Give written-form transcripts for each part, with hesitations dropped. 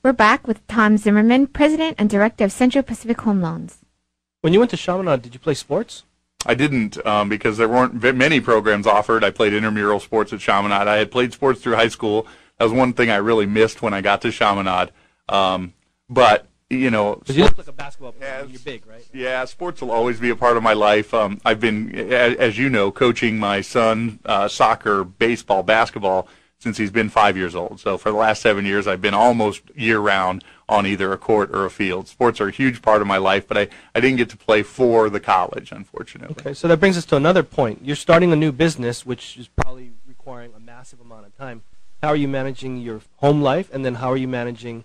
We're back with Tom Zimmerman, President and Director of Central Pacific Homeloans. When you went to Chaminade, did you play sports? I didn't because there weren't many programs offered. I played intramural sports at Chaminade. I had played sports through high school. That was one thing I really missed when I got to Chaminade. But, you know... Because you look like a basketball player. You're big, right? Yeah, sports will always be a part of my life. I've been, as you know, coaching my son soccer, baseball, basketball since he's been 5 years old. So for the last 7 years, I've been almost year-round on either a court or a field. Sports are a huge part of my life, but I didn't get to play for the college, unfortunately. Okay, so that brings us to another point. You're starting a new business, which is probably requiring a massive amount of time. How are you managing your home life, and then how are you managing,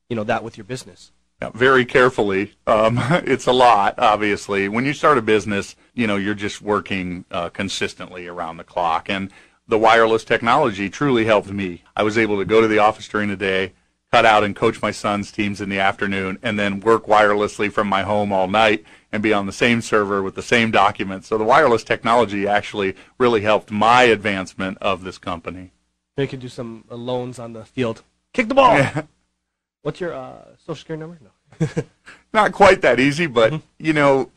you know, that with your business? Yeah, very carefully. It's a lot, obviously. When you start a business, you know, you're just working consistently around the clock, and the wireless technology truly helped me. I was able to go to the office during the day, cut out and coach my son's teams in the afternoon, and then work wirelessly from my home all night and be on the same server with the same documents. So the wireless technology actually really helped my advancement of this company. You could do some loans on the field. Kick the ball! Yeah. What's your social security number? No. Not quite that easy, but, you know,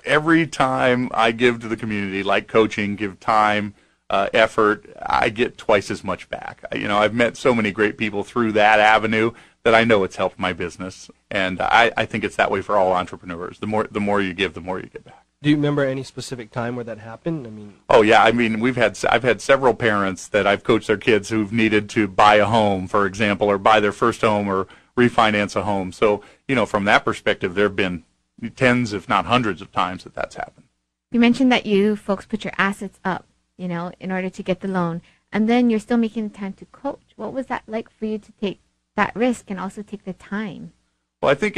every time I give to the community, like coaching, give time, effort, I get twice as much back. You know, I've met so many great people through that avenue that I know it's helped my business, and I think it's that way for all entrepreneurs. The more you give, the more you get back. Do you remember any specific time where that happened? I mean, oh yeah, I mean I've had several parents that I've coached their kids who've needed to buy a home, for example, or buy their first home or refinance a home. So, you know, from that perspective, there have been tens, if not hundreds, of times that that's happened. You mentioned that you folks put your assets up, you know, in order to get the loan, and then you're still making the time to coach. What was that like for you to take that risk and also take the time? Well, I think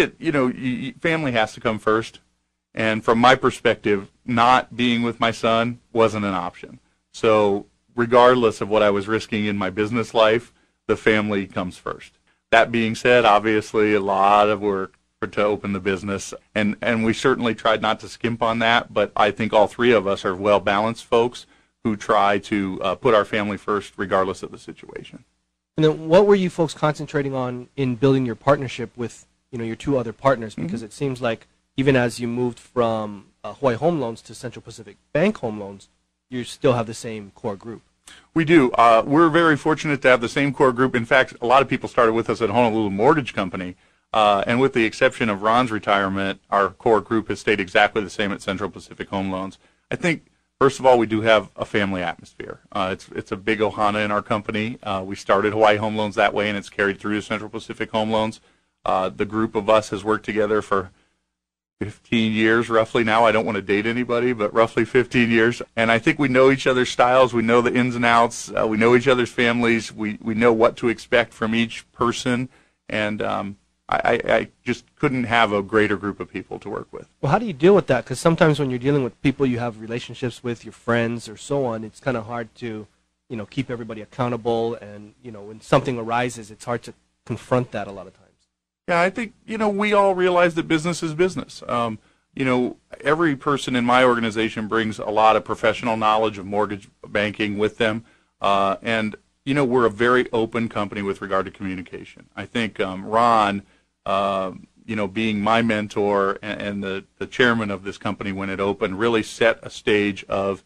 family has to come first, and from my perspective, not being with my son wasn't an option. So regardless of what I was risking in my business life, the family comes first. That being said, obviously a lot of work to open the business, and we certainly tried not to skimp on that, but I think all three of us are well-balanced folks who try to put our family first regardless of the situation. And then what were you folks concentrating on in building your partnership with, you know, your two other partners? Because it seems like even as you moved from Hawaii HomeLoans to Central Pacific Bank HomeLoans, you still have the same core group. We do. We're very fortunate to have the same core group. In fact, a lot of people started with us at Honolulu Mortgage Company, and with the exception of Ron's retirement, our core group has stayed exactly the same at Central Pacific HomeLoans. I think, first of all, we do have a family atmosphere. It's a big ohana in our company. We started Hawaii HomeLoans that way, and it's carried through to Central Pacific HomeLoans. The group of us has worked together for 15 years roughly now. I don't want to date anybody, but roughly 15 years. And I think we know each other's styles. We know the ins and outs. We know each other's families. We know what to expect from each person. And I just couldn't have a greater group of people to work with. Well, how do you deal with that? Because sometimes when you're dealing with people you have relationships with, your friends or so on, it's kind of hard to, you know, keep everybody accountable. And, you know, when something arises, it's hard to confront that a lot of times. Yeah, I think, you know, we all realize that business is business. You know, every person in my organization brings a lot of professional knowledge of mortgage banking with them. And, you know, we're a very open company with regard to communication. I think Ron, you know, being my mentor and the chairman of this company when it opened, really set a stage of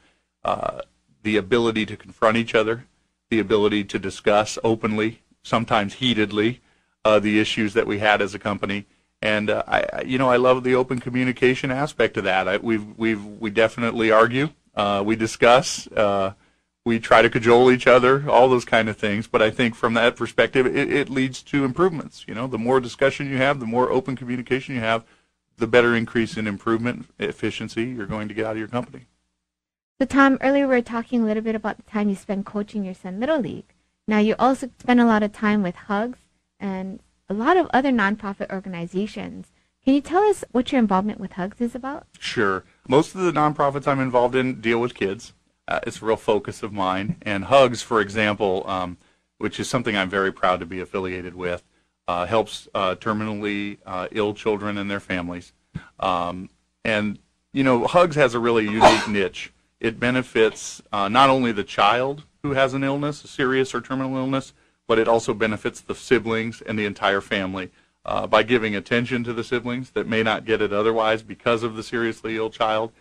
the ability to confront each other, the ability to discuss openly, sometimes heatedly, the issues that we had as a company, and you know, I love the open communication aspect of that. We definitely argue, we discuss, we try to cajole each other, all those kind of things. But I think from that perspective, it leads to improvements. You know, the more discussion you have, the more open communication you have, the better increase in improvement, efficiency you're going to get out of your company. So Tom, earlier we were talking a little bit about the time you spend coaching your son Little League. Now you also spend a lot of time with Hugs and a lot of other nonprofit organizations. Can you tell us what your involvement with Hugs is about? Sure. Most of the nonprofits I'm involved in deal with kids. It's a real focus of mine. And Hugs, for example, which is something I'm very proud to be affiliated with, helps terminally ill children and their families. And, you know, Hugs has a really unique niche. It benefits not only the child who has an illness, a serious or terminal illness, but it also benefits the siblings and the entire family by giving attention to the siblings that may not get it otherwise because of the seriously ill child,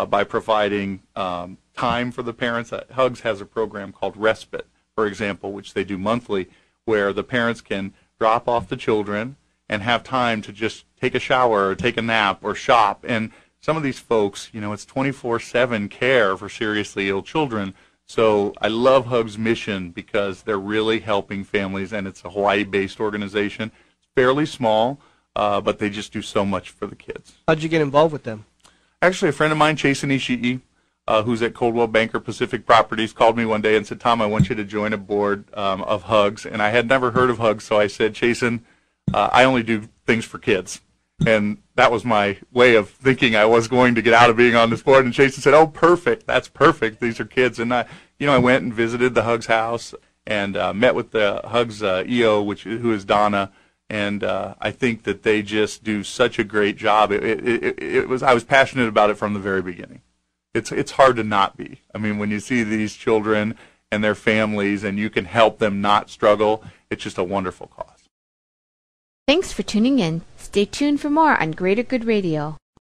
by providing time for the parents. Hugs has a program called Respite, for example, which they do monthly, where the parents can drop off the children and have time to just take a shower or take a nap or shop. And some of these folks, it's 24/7 care for seriously ill children. So I love Hugs' mission because they're really helping families, and it's a Hawaii-based organization. It's fairly small, but they just do so much for the kids. How'd you get involved with them? Actually, a friend of mine, Chasen Ishii, who's at Coldwell Banker Pacific Properties, called me one day and said, "Tom, I want you to join a board of Hugs." And I had never heard of Hugs, so I said, "Chasen, I only do things for kids." And that was my way of thinking I was going to get out of being on this board. And Chasen said, "Oh, perfect. That's perfect. These are kids." And I went and visited the Hugs house and met with the Hugs EO, who is Donna. And I think that they just do such a great job. I was passionate about it from the very beginning. It's hard to not be. I mean, when you see these children and their families and you can help them not struggle, it's just a wonderful cause. Thanks for tuning in. Stay tuned for more on Greater Good Radio.